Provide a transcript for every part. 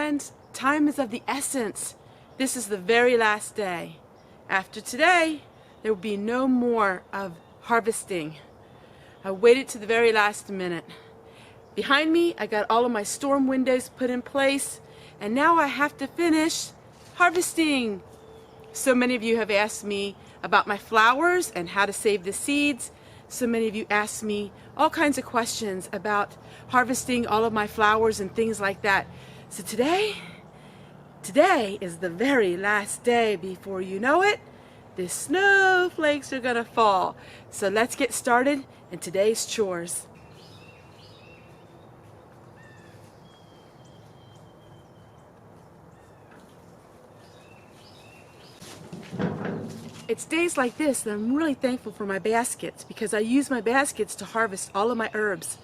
friends, time is of the essence. This is the very last day. After today, there will be no more of harvesting. I waited to the very last minute. Behind me, I got all of my storm windows put in place, and now I have to finish harvesting. So many of you have asked me about my flowers and how to save the seeds. So many of you asked me all kinds of questions about harvesting all of my flowers and things like that. So today is the very last day. Before you know it, the snowflakes are gonna fall. So let's get started in today's chores. It's days like this that I'm really thankful for my baskets, because I use my baskets to harvest all of my herbs.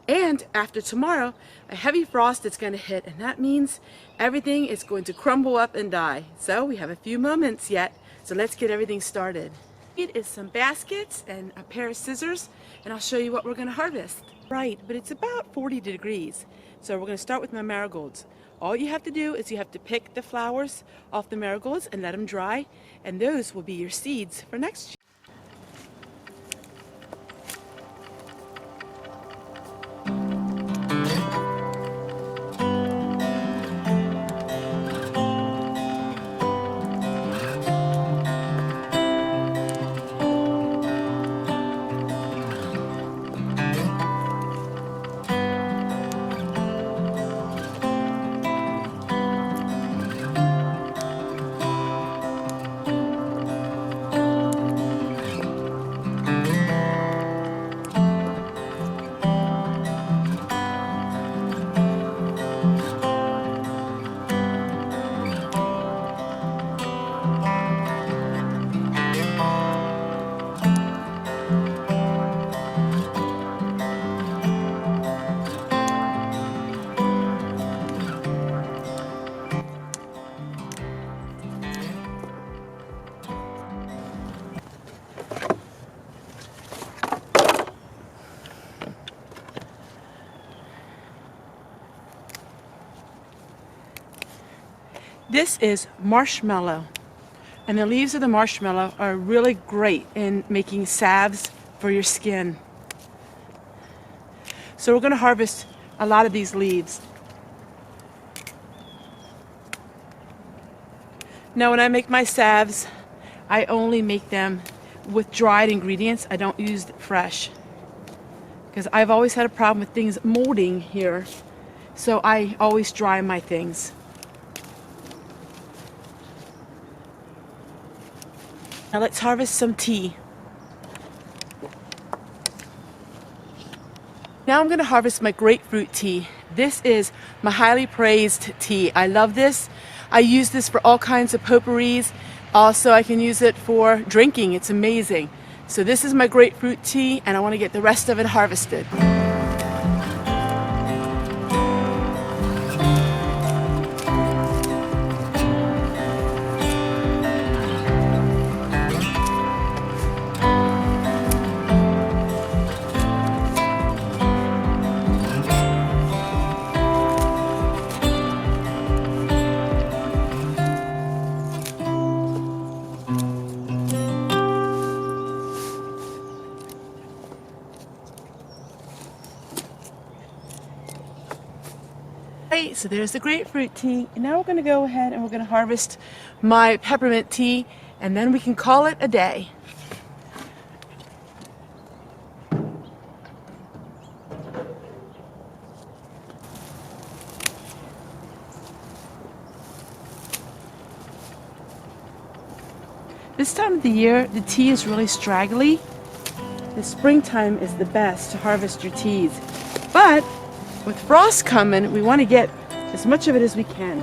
And after tomorrow, a heavy frost is going to hit, and that means everything is going to crumble up and die. So we have a few moments yet, so let's get everything started. It is some baskets and a pair of scissors, and I'll show you what we're going to harvest. Right, but it's about 40 degrees, so we're going to start with my marigolds. All you have to do is you have to pick the flowers off the marigolds and let them dry, and those will be your seeds for next year. This is marshmallow, and the leaves of the marshmallow are really great in making salves for your skin. So we're going to harvest a lot of these leaves. Now when I make my salves, I only make them with dried ingredients. I don't use fresh, because I've always had a problem with things molding here, so I always dry my things. Now let's harvest some tea. Now I'm going to harvest my grapefruit tea. This is my highly praised tea. I love this. I use this for all kinds of potpourris. Also, I can use it for drinking. It's amazing. So this is my grapefruit tea, and I want to get the rest of it harvested. Right, so there's the grapefruit tea, and now we're going to go ahead and we're going to harvest my peppermint tea, and then we can call it a day. This time of the year, the tea is really straggly. The springtime is the best to harvest your teas, but with frost coming, we want to get as much of it as we can.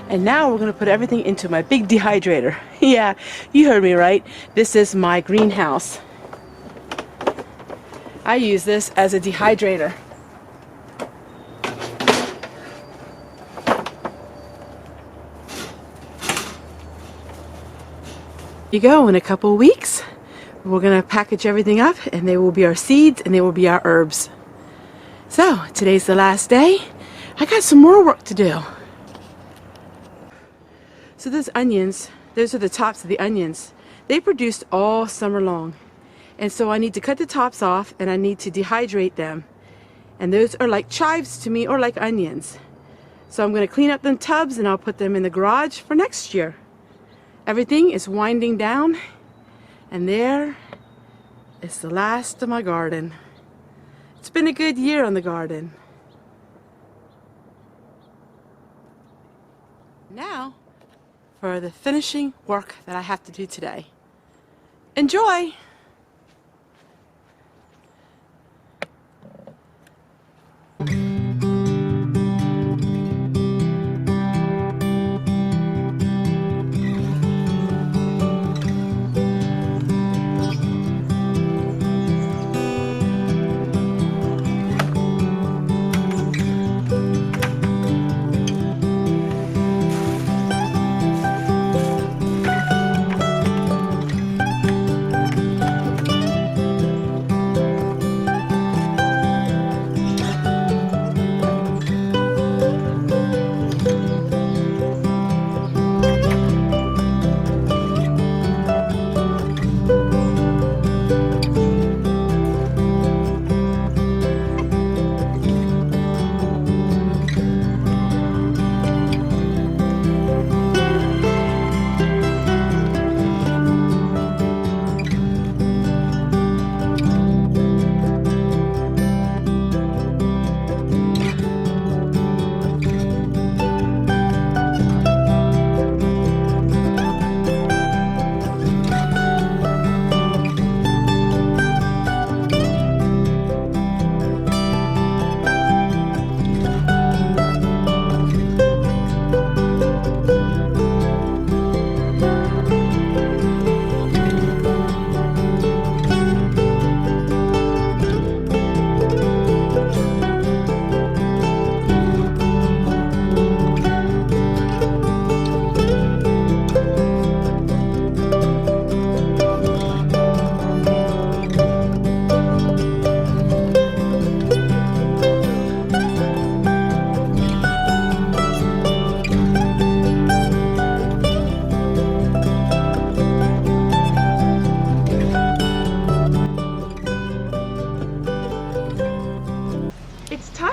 And now we're going to put everything into my big dehydrator. Yeah, you heard me right. This is my greenhouse. I use this as a dehydrator. You go, in a couple of weeks, we're going to package everything up, and they will be our seeds and they will be our herbs. So, today's the last day. I got some more work to do. So those onions, those are the tops of the onions. They produced all summer long. And so I need to cut the tops off and I need to dehydrate them. And those are like chives to me, or like onions. So I'm going to clean up them tubs and I'll put them in the garage for next year. Everything is winding down, and there is the last of my garden. It's been a good year on the garden. Now for the finishing work that I have to do today. Enjoy!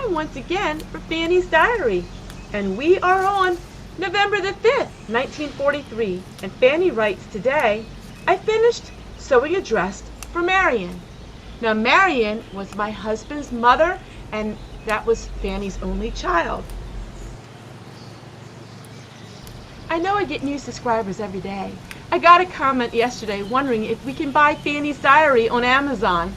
Once again for Fannys Diary, and we are on November the 5th, 1943, and Fanny writes today, I finished sewing a dress for Marion. Now Marion was my husband's mother, and that was Fanny's only child. I know I get new subscribers every day. I got a comment yesterday wondering if we can buy Fannys Diary on Amazon.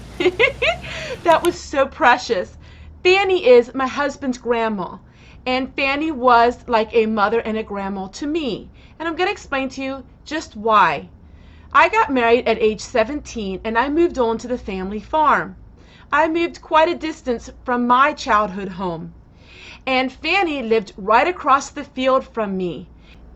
That was so precious. Fanny is my husband's grandma, and Fanny was like a mother and a grandma to me, and I'm going to explain to you just why. I got married at age 17 and I moved on to the family farm. I moved quite a distance from my childhood home, and Fanny lived right across the field from me.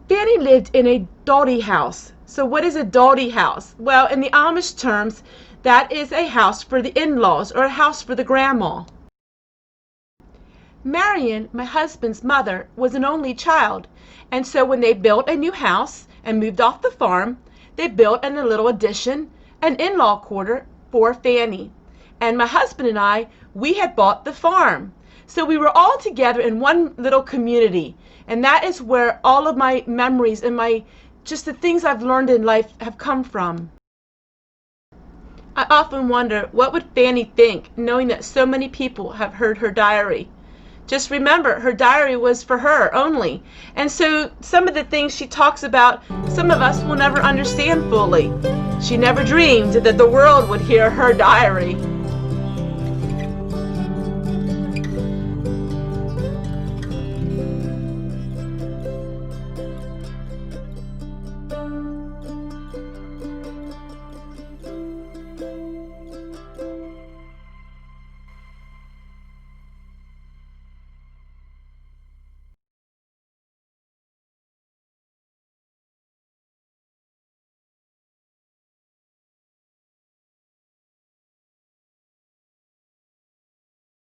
Fanny lived in a dotty house. So what is a dotty house? Well, in the Amish terms, that is a house for the in-laws, or a house for the grandma. Marion, my husband's mother, was an only child, and so when they built a new house and moved off the farm, they built in a little addition, an in-law quarter for Fanny. And my husband and I, we had bought the farm. So we were all together in one little community, and that is where all of my memories and just the things I've learned in life have come from. I often wonder, what would Fanny think, knowing that so many people have heard her diary? Just remember, her diary was for her only. And so some of the things she talks about, some of us will never understand fully. She never dreamed that the world would hear her diary.